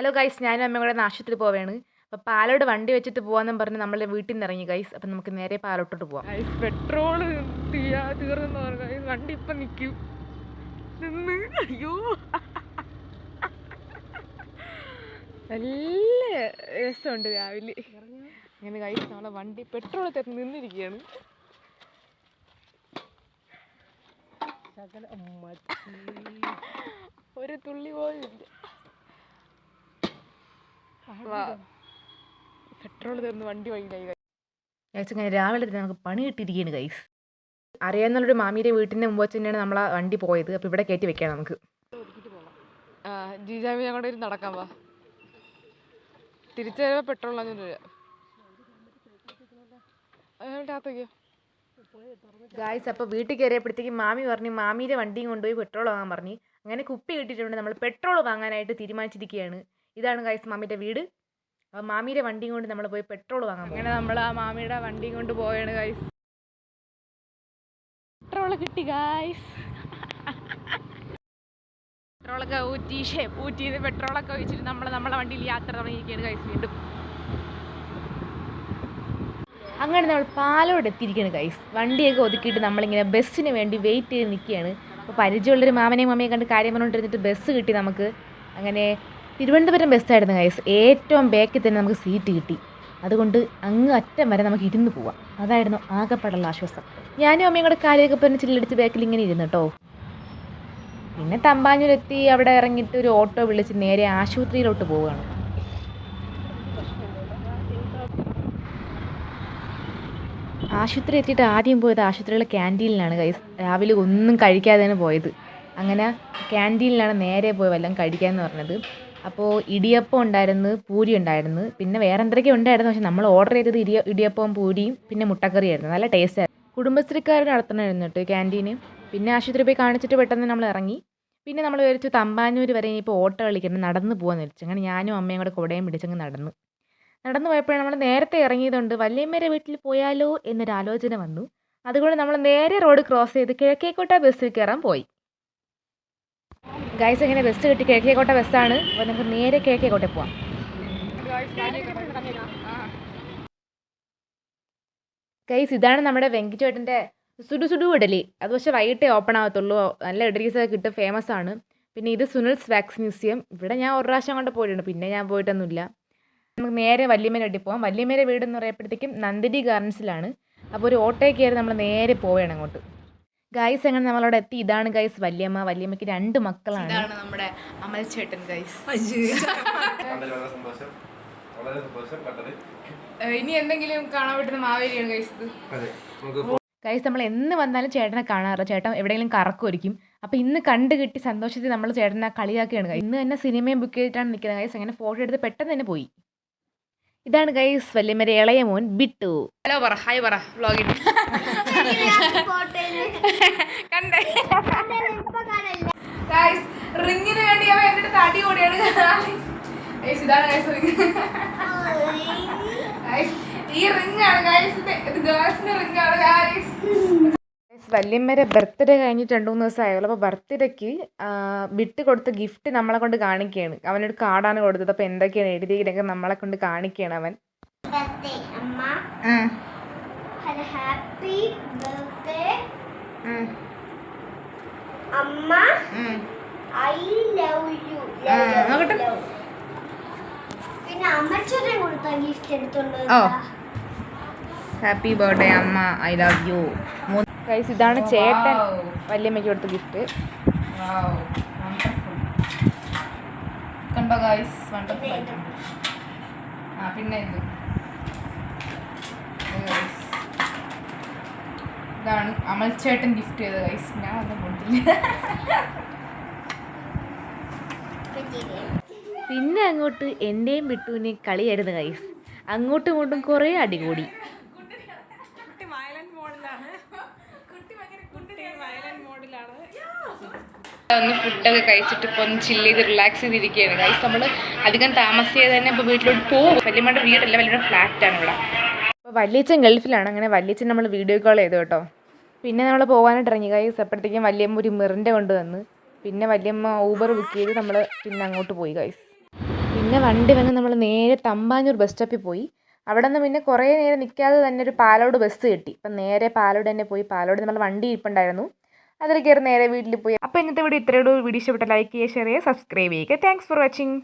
Hello guys, ഞാനും അമ്മയും കൂടെ ആശുപത്രി പോവുകയാണ്. അപ്പോൾ പാലോട് വണ്ടി വെച്ചിട്ട് പോകാമെന്നും പറഞ്ഞ് നമ്മൾ വീട്ടിൽ നിന്ന് ഇറങ്ങി ഗൈസ്. അപ്പം നമുക്ക് നേരെ പാലോട്ടോട്ട് പോവാം. ഗൈസ്, പെട്രോൾ തീർന്നെന്ന് പറഞ്ഞു ഗൈസ്. വണ്ടി ഇപ്പം നിൽക്കും നിന്ന്. അയ്യോ, നല്ല രസമുണ്ട് രാവിലെ. അങ്ങനെ ഗൈസ്, നമ്മളെ വണ്ടി പെട്രോൾ തീർന്ന് നിന്നിരിക്കുകയാണ്. ഒരു തുള്ളി പോലും ഇല്ല. പെട്രോൾ തീർന്ന് വണ്ടി വൈകിലായി ഗൈസ്. അങ്ങനെ രാവിലെ തന്നെ നമുക്ക് പണി കിട്ടിയിരിക്കുകയാണ് ഗൈസ്. അറിയാവുന്നൊരു മാമിയുടെ വീട്ടിൻ്റെ മുമ്പ് വെച്ച് തന്നെയാണ് നമ്മളെ വണ്ടി പോയത്. അപ്പോൾ ഇവിടെ കയറ്റി വെക്കാം നമുക്ക്. ജീജാമി ഞങ്ങളുടെ നടക്കാൻ വാ. തിരിച്ചു വരുമ്പോൾ പെട്രോൾ ഗായ്സ്. അപ്പോൾ വീട്ടിൽ കയറിയപ്പോഴത്തേക്ക് മാമി പറഞ്ഞു മാമിയുടെ വണ്ടിയും കൊണ്ടുപോയി പെട്രോൾ വാങ്ങാൻ പറഞ്ഞു. അങ്ങനെ കുപ്പി കിട്ടിയിട്ടുണ്ട്. നമ്മൾ പെട്രോൾ വാങ്ങാനായിട്ട് തീരുമാനിച്ചിരിക്കുകയാണ്. ഇതാണ് ഗായ്സ് മാമിയുടെ വീട്. അപ്പോൾ മാമിയുടെ വണ്ടിയും കൊണ്ട് നമ്മൾ പോയി പെട്രോൾ വാങ്ങാൻ. അങ്ങനെ നമ്മൾ ആ മാമിയുടെ വണ്ടിയും കൊണ്ട് പോവുകയാണ് ഗായ്സ്. പെട്രോൾ കിട്ടി ഗായ്സ്. പെട്രോളൊക്കെ ഊറ്റിയത് പെട്രോളൊക്കെ ഒഴിച്ചിട്ട് നമ്മളെ വണ്ടിയിൽ യാത്ര തുടങ്ങിയിരിക്കുകയാണ് ഗൈസ്. വീണ്ടും അങ്ങനെ നമ്മൾ പാലോട് എത്തിയിരിക്കുകയാണ് ഗൈസ്. വണ്ടിയൊക്കെ ഒതുക്കിയിട്ട് നമ്മളിങ്ങനെ ബസ്സിന് വേണ്ടി വെയിറ്റ് ചെയ്ത് നിൽക്കുകയാണ്. അപ്പോൾ പരിചയമുള്ളൊരു മാമനെയും മമ്മയെ കണ്ട് കാര്യം പറഞ്ഞുകൊണ്ടിരുന്നിട്ട് ബസ് കിട്ടി നമുക്ക്. അങ്ങനെ തിരുവനന്തപുരം ബസ്സായിരുന്നു ഗൈസ്. ഏറ്റവും ബാക്കിൽ തന്നെ നമുക്ക് സീറ്റ് കിട്ടി. അതുകൊണ്ട് അങ്ങ് അറ്റം വരെ നമുക്ക് ഇരുന്ന് പോവാം. അതായിരുന്നു ആകെപ്പാടുള്ള ആശ്വാസം. ഞാനും അമ്മയും കൂടെ കാലിയൊക്കെ പറഞ്ഞ് ചില്ലടിച്ച് ബാക്കിൽ ഇങ്ങനെ ഇരുന്നു കേട്ടോ. പിന്നെ തമ്പാനൂരെത്തി അവിടെ ഇറങ്ങിയിട്ട് ഒരു ഓട്ടോ വിളിച്ച് നേരെ ആശുപത്രിയിലോട്ട് പോവുകയാണ്. ആശുപത്രി എത്തിയിട്ട് ആദ്യം പോയത് ആശുപത്രിയിലെ ക്യാൻറ്റീനിലാണ് ഗൈസ്. രാവിലെ ഒന്നും കഴിക്കാതെയാണ് പോയത്. അങ്ങനെ ക്യാൻറ്റീനിലാണ് നേരെ പോയി വല്ലതും കഴിക്കാമെന്ന് പറഞ്ഞത്. അപ്പോൾ ഇടിയപ്പം ഉണ്ടായിരുന്നു, പൂരി ഉണ്ടായിരുന്നു, പിന്നെ വേറെ എന്തൊക്കെ ഉണ്ടായിരുന്നു. പക്ഷെ നമ്മൾ ഓർഡർ ചെയ്തത് ഇടിയപ്പവും പൂരിയും പിന്നെ മുട്ടക്കറിയായിരുന്നു. നല്ല ടേസ്റ്റായിരുന്നു. കുടുംബശ്രീക്കാർ നടത്തണമായിരുന്നു കേട്ടോ ക്യാൻറ്റീന്. പിന്നെ ആശുപത്രി പോയി കാണിച്ചിട്ട് പെട്ടെന്ന് നമ്മൾ ഇറങ്ങി. പിന്നെ നമ്മൾ വിചാരിച്ചു തമ്പാനൂർ വരെ ഇനിയിപ്പോൾ ഓട്ടോ കളിക്കണം, നടന്ന് പോകാമെന്ന് വിചാരിച്ചു. അങ്ങനെ ഞാനും അമ്മയും കൂടെ കുടയും പിടിച്ചങ്ങ് നടന്നു പോയപ്പോഴാണ് നമ്മൾ നേരത്തെ ഇറങ്ങിയതുകൊണ്ട് വല്യമ്മയുടെ വീട്ടിൽ പോയാലോ എന്നൊരാലോചന വന്നു. അതുകൊണ്ട് നമ്മൾ നേരെ റോഡ് ക്രോസ് ചെയ്ത് കിഴക്കേക്കോട്ട ബസ്സിൽ കയറാൻ പോയി ഗൈസ്. അങ്ങനെ ബസ് കിട്ടി, കിഴക്കേക്കോട്ട ബസ്സാണ്. അപ്പോൾ നമുക്ക് നേരെ കിഴക്കേക്കോട്ടയിൽ പോവാം. ഗൈസ്, ഇതാണ് നമ്മുടെ വെങ്കിച്ചേട്ടൻ്റെ സുഡു ഇഡലി. അത് പക്ഷേ വൈകിട്ടേ ഓപ്പൺ ആകത്തുള്ളൂ. നല്ല ഇഡലീസൊക്കെ കിട്ടും, ഫേമസ് ആണ്. പിന്നെ ഇത് സുനിൽസ് വാക്സ് മ്യൂസിയം. ഇവിടെ ഞാൻ ഒരു പ്രാവശ്യം കൊണ്ട് പോയിട്ടുണ്ട്, പിന്നെ ഞാൻ പോയിട്ടൊന്നുമില്ല. നമുക്ക് നേരെ വല്യമ്മേൻ്റെ വീട്ടിൽ പോകാം. വല്യമ്മേൻ്റെ വീട് എന്ന് പറയുമ്പോഴത്തേക്കും നന്ദിനി ഗാർഡൻസിലാണ്. അപ്പോൾ ഒരു ഓട്ടോയിൽ കയറി നമ്മൾ നേരെ പോവുകയാണ് അങ്ങോട്ട്. ഗൈസ്, അങ്ങനെ നമ്മളവിടെ എത്തി. ഇതാണ് ഗൈസ് വല്യമ്മ. വല്യമ്മയ്ക്ക് 2 മക്കളാണ്. ഇതാണ് നമ്മുടെ അമൽ ചേട്ടൻ ഗൈസ്. ഇനി എന്തെങ്കിലും കാണാൻ പറ്റുന്ന മാവേലിയാണ് ഗൈസ് ഇത്. ഗൈസ്, നമ്മൾ എന്ന് വന്നാലും ചേട്ടനെ കാണാറ്. ചേട്ടൻ എവിടെയെങ്കിലും കറക്കുമായിരിക്കും. അപ്പോൾ ഇന്ന് കണ്ടു കിട്ടി സന്തോഷത്തിൽ നമ്മൾ ചേട്ടനെ കളിയാക്കുകയാണ്. ഇന്ന് തന്നെ സിനിമയും ബുക്ക് ചെയ്തിട്ടാണ് നിൽക്കുന്നത് ഗൈസ്. അങ്ങനെ ഫോട്ടോ എടുത്ത് പെട്ടെന്ന് തന്നെ പോയി. ഇതാണ് ഗൈസ് വല്യമ്മയുടെ ഇളയ മോൻ ബിട്ടു. ഹലോ പറ, ഹായ് പറ വ്ളോഗിൽ. കണ്ടേ ഗൈസ്, റിങ്ങിന് വേണ്ടി അവൻ എൻ്റെ അടുത്ത് അടി കൂടിയാണ് ഗൈസ്. ഇതാണ് ഗൈസ് റിങ്. ഈ റിങ് ആണ് ഗൈസ്, ഇത് ഗേൾസിന്റെ റിങ് ആണ് ഗൈസ്. വല്യമ്മയുടെ ബർത്ത്ഡേ കഴിഞ്ഞിട്ട് 2-3 ദിവസമായുള്ളൂ. അപ്പോൾ ബർത്ത്ഡേക്ക് വിട്ട് കൊടുത്ത ഗിഫ്റ്റ് നമ്മളെ കൊണ്ട് കാണിക്കുകയാണ്. അവനൊരു കാർഡാണ് കൊടുത്തത്. അപ്പോൾ എന്തൊക്കെയാണ് എഴുതിയതൊക്കെ നമ്മളെ കൊണ്ട് കാണിക്കുകയാണ് അവൻ. ഹാപ്പി ബർത്ത്ഡേ അമ്മ, ഐ ലവ് യു. ഗൈസ്, ഇതാണ് ചേട്ടൻ വല്യമ്മയ്ക്ക് കൊടുത്ത ഗിഫ്റ്റ്. കണ്ടോ ഗൈസ്, വണ്ടർഫുൾ ആയിട്ടുണ്ട്. പിന്നെ ഇതാണ് അമൽ ചേട്ടൻ ഗിഫ്റ്റ് ചെയ്തത് ഗൈസ്. ഞാൻ ഒന്നും കൊടുത്തില്ല. പിന്നെ അങ്ങോട്ട് എൻ്റെയും ബിട്ടുവിനെയും കളിയായിരുന്നു ഗൈസ്. അങ്ങോട്ടും ഇങ്ങോട്ടും കുറേ അടികൂടി. ഒന്ന് ഫുഡൊക്കെ കഴിച്ചിട്ട് ഇപ്പോൾ ഒന്ന് ചില്ല് ചെയ്ത് റിലാക്സ് ചെയ്തിരിക്കുകയാണ് ഗൈസ്. നമ്മൾ അധികം താമസിയാതെ തന്നെ ഇപ്പോൾ വീട്ടിലോട്ട് പോകും. വല്യമ്മയുടെ വീടല്ല, വല്യമ്മയുടെ ഫ്ലാറ്റാണ് ഇവിടെ. അപ്പോൾ വല്യച്ഛൻ ഗൾഫിലാണ്. അങ്ങനെ വല്യച്ഛൻ നമ്മൾ വീഡിയോ കോൾ ചെയ്തു കേട്ടോ. പിന്നെ നമ്മൾ പോകാനായിട്ട് ഇറങ്ങി ഗൈസ്. അപ്പോഴത്തേക്കും വല്യമ്മ ഒരു മിറിൻ്റെ കൊണ്ട് വന്ന്. പിന്നെ വല്യമ്മ ഊബർ ബുക്ക് ചെയ്ത് നമ്മൾ പിന്നെ അങ്ങോട്ട് പോയി ഗൈസ്. പിന്നെ വണ്ടി വന്ന് നമ്മൾ നേരെ തമ്പാനൂർ ബസ് സ്റ്റോപ്പിൽ പോയി. അവിടെ നിന്ന് പിന്നെ കുറേ നേരം നിൽക്കാതെ തന്നെ ഒരു പാലോട് ബസ് കിട്ടി. അപ്പം നേരെ പാലോട് തന്നെ പോയി. പാലോട് നമ്മൾ വണ്ടി ഇരിപ്പുണ്ടായിരുന്നു, അതിൽ കയറി നേരെ വീട്ടിൽ പോയി. അപ്പോൾ ഇന്നത്തെ വീഡിയോ ഇത്രയേ ഉള്ളൂ. വീഡിയോ ഇഷ്ടപ്പെട്ട ലൈക്ക് ചെയ്യുക, ഷെയർ ചെയ്യുക, സബ്സ്ക്രൈബ് ചെയ്യുക. Thanks for watching.